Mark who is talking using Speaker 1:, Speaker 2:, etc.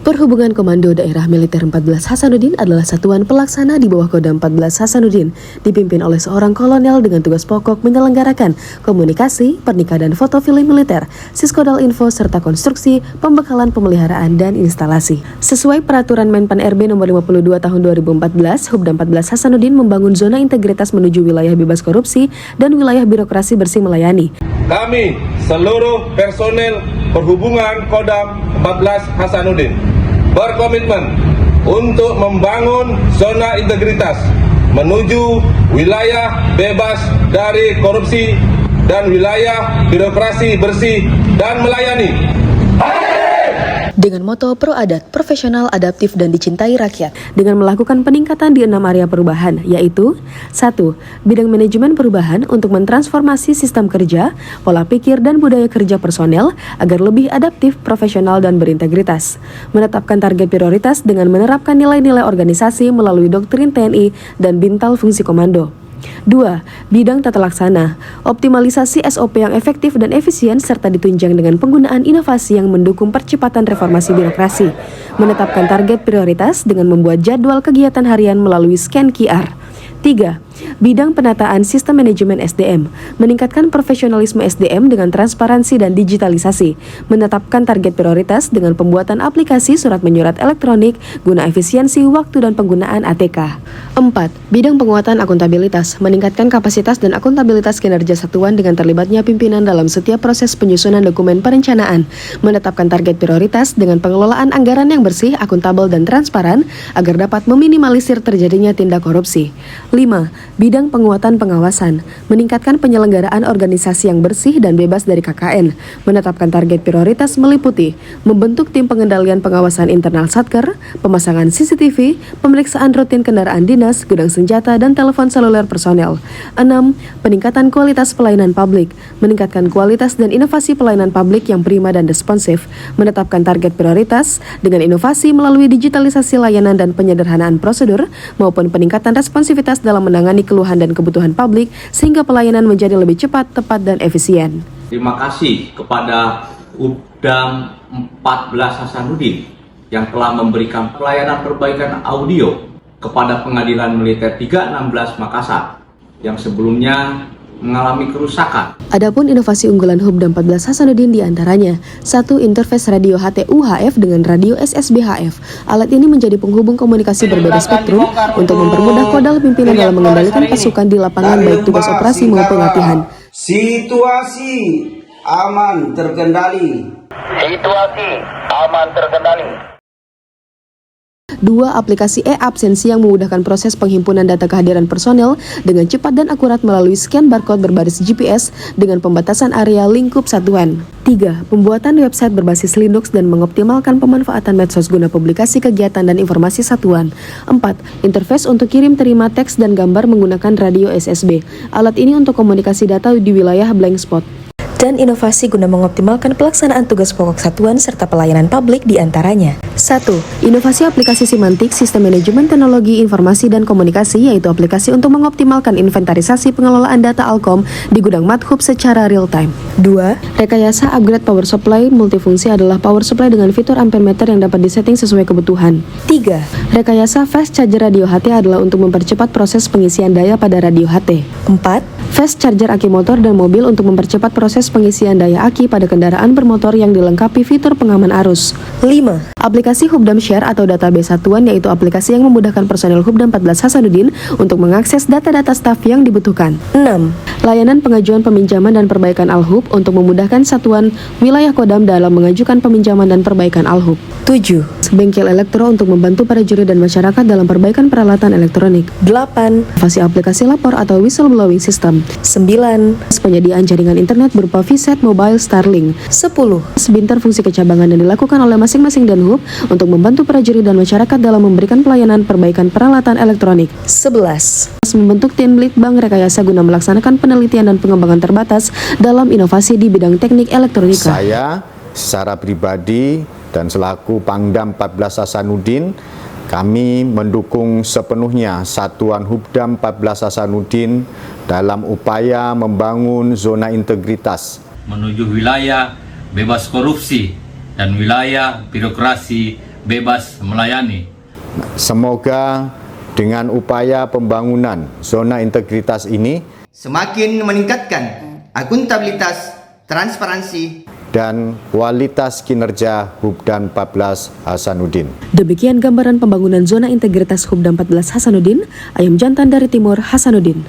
Speaker 1: Perhubungan Komando Daerah Militer 14 Hasanuddin adalah satuan pelaksana di bawah Kodam 14 Hasanuddin, dipimpin oleh seorang kolonel dengan tugas pokok menyelenggarakan komunikasi, pernikah dan foto film militer, Siskodal Info serta konstruksi, pembekalan pemeliharaan dan instalasi. Sesuai peraturan Menpan RB nomor 52 tahun 2014, Hubdam 14 Hasanuddin membangun zona integritas menuju wilayah bebas korupsi dan wilayah birokrasi bersih melayani.
Speaker 2: Kami seluruh personel perhubungan Kodam 14 Hasanuddin berkomitmen untuk membangun zona integritas menuju wilayah bebas dari korupsi dan wilayah birokrasi bersih dan melayani.
Speaker 1: Dengan moto pro adat, profesional, adaptif, dan dicintai rakyat. Dengan melakukan peningkatan di 6 area perubahan, yaitu 1. Bidang manajemen perubahan untuk mentransformasi sistem kerja, pola pikir, dan budaya kerja personel agar lebih adaptif, profesional, dan berintegritas. Menetapkan target prioritas dengan menerapkan nilai-nilai organisasi melalui doktrin TNI dan bintal fungsi komando. 2. Bidang tata laksana, optimalisasi SOP yang efektif dan efisien serta ditunjang dengan penggunaan inovasi yang mendukung percepatan reformasi birokrasi. Menetapkan target prioritas dengan membuat jadwal kegiatan harian melalui scan QR. 3. Bidang penataan sistem manajemen SDM, meningkatkan profesionalisme SDM dengan transparansi dan digitalisasi, menetapkan target prioritas dengan pembuatan aplikasi surat menyurat elektronik guna efisiensi waktu dan penggunaan ATK. 4. Bidang penguatan akuntabilitas, meningkatkan kapasitas dan akuntabilitas kinerja satuan dengan terlibatnya pimpinan dalam setiap proses penyusunan dokumen perencanaan, menetapkan target prioritas dengan pengelolaan anggaran yang bersih, akuntabel dan transparan agar dapat meminimalisir terjadinya tindak korupsi. 5. Bidang penguatan pengawasan, meningkatkan penyelenggaraan organisasi yang bersih dan bebas dari KKN, menetapkan target prioritas meliputi membentuk tim pengendalian pengawasan internal Satker, pemasangan CCTV, pemeriksaan rutin kendaraan dinas, gudang senjata, dan telepon seluler personel. 6. Peningkatan kualitas pelayanan publik, meningkatkan kualitas dan inovasi pelayanan publik yang prima dan responsif, menetapkan target prioritas dengan inovasi melalui digitalisasi layanan dan penyederhanaan prosedur, maupun peningkatan responsivitas dalam menangani keluhan dan kebutuhan publik sehingga pelayanan menjadi lebih cepat, tepat, dan efisien.
Speaker 3: Terima kasih kepada Hubdam 14 Hasanuddin yang telah memberikan pelayanan perbaikan audio kepada Pengadilan Militer 316 Makassar yang sebelumnya mengalami kerusakan.
Speaker 1: Adapun inovasi unggulan Hubdam 14 Hasanuddin diantaranya 1. Interface radio HT-UHF dengan radio SSB-HF. Alat ini menjadi penghubung komunikasi berbeda spektrum untuk mempermudah kodal pimpinan dalam mengendalikan pasukan di lapangan baik tugas operasi maupun latihan.
Speaker 4: Situasi aman terkendali.
Speaker 5: Situasi aman terkendali.
Speaker 1: 2. Aplikasi e-absensi yang memudahkan proses penghimpunan data kehadiran personel dengan cepat dan akurat melalui scan barcode berbaris GPS dengan pembatasan area lingkup satuan. 3. Pembuatan website berbasis Linux dan mengoptimalkan pemanfaatan medsos guna publikasi kegiatan dan informasi satuan. 4. Interface untuk kirim terima teks dan gambar menggunakan radio SSB. Alat ini untuk komunikasi data di wilayah blank spot. Dan inovasi guna mengoptimalkan pelaksanaan tugas pokok satuan serta pelayanan publik diantaranya. 1. Inovasi aplikasi simantik sistem manajemen teknologi informasi dan komunikasi, yaitu aplikasi untuk mengoptimalkan inventarisasi pengelolaan data Alkom di gudang Madhub secara real time. 2. Rekayasa upgrade power supply multifungsi adalah power supply dengan fitur ampere meter yang dapat disetting sesuai kebutuhan. 3. Rekayasa fast charger radio HT adalah untuk mempercepat proses pengisian daya pada radio HT. 4. Fast charger aki motor dan mobil untuk mempercepat proses pengisian daya aki pada kendaraan bermotor yang dilengkapi fitur pengaman arus. 5. Aplikasi Hubdam Share atau database satuan, yaitu aplikasi yang memudahkan personel Hubdam 14 Hasanuddin untuk mengakses data-data staf yang dibutuhkan. 6. Layanan pengajuan peminjaman dan perbaikan Alhub untuk memudahkan satuan wilayah Kodam dalam mengajukan peminjaman dan perbaikan Alhub. 7. Bengkel elektro untuk membantu para juri dan masyarakat dalam perbaikan peralatan elektronik. 8. Inovasi aplikasi lapor atau whistleblowing system. 9. Penyediaan jaringan internet berupa VSAT Mobile Starlink. 10. Bintar fungsi kecabangan yang dilakukan oleh masing-masing Danhub untuk membantu prajurit dan masyarakat dalam memberikan pelayanan perbaikan peralatan elektronik. 11. Membentuk tim litbang rekayasa guna melaksanakan penelitian dan pengembangan terbatas dalam inovasi di bidang teknik elektronika.
Speaker 6: Saya secara pribadi dan selaku Pangdam 14 Hasanuddin, kami mendukung sepenuhnya Satuan Hubdam 14 Hasanuddin dalam upaya membangun zona integritas
Speaker 3: menuju wilayah bebas korupsi dan wilayah birokrasi
Speaker 7: bebas melayani.
Speaker 6: Semoga dengan upaya pembangunan zona integritas ini
Speaker 8: semakin meningkatkan akuntabilitas, transparansi,
Speaker 6: dan kualitas kinerja Hubdan 14 Hasanuddin.
Speaker 1: Demikian gambaran pembangunan zona integritas Hubdan 14 Hasanuddin, Ayam Jantan dari Timur Hasanuddin.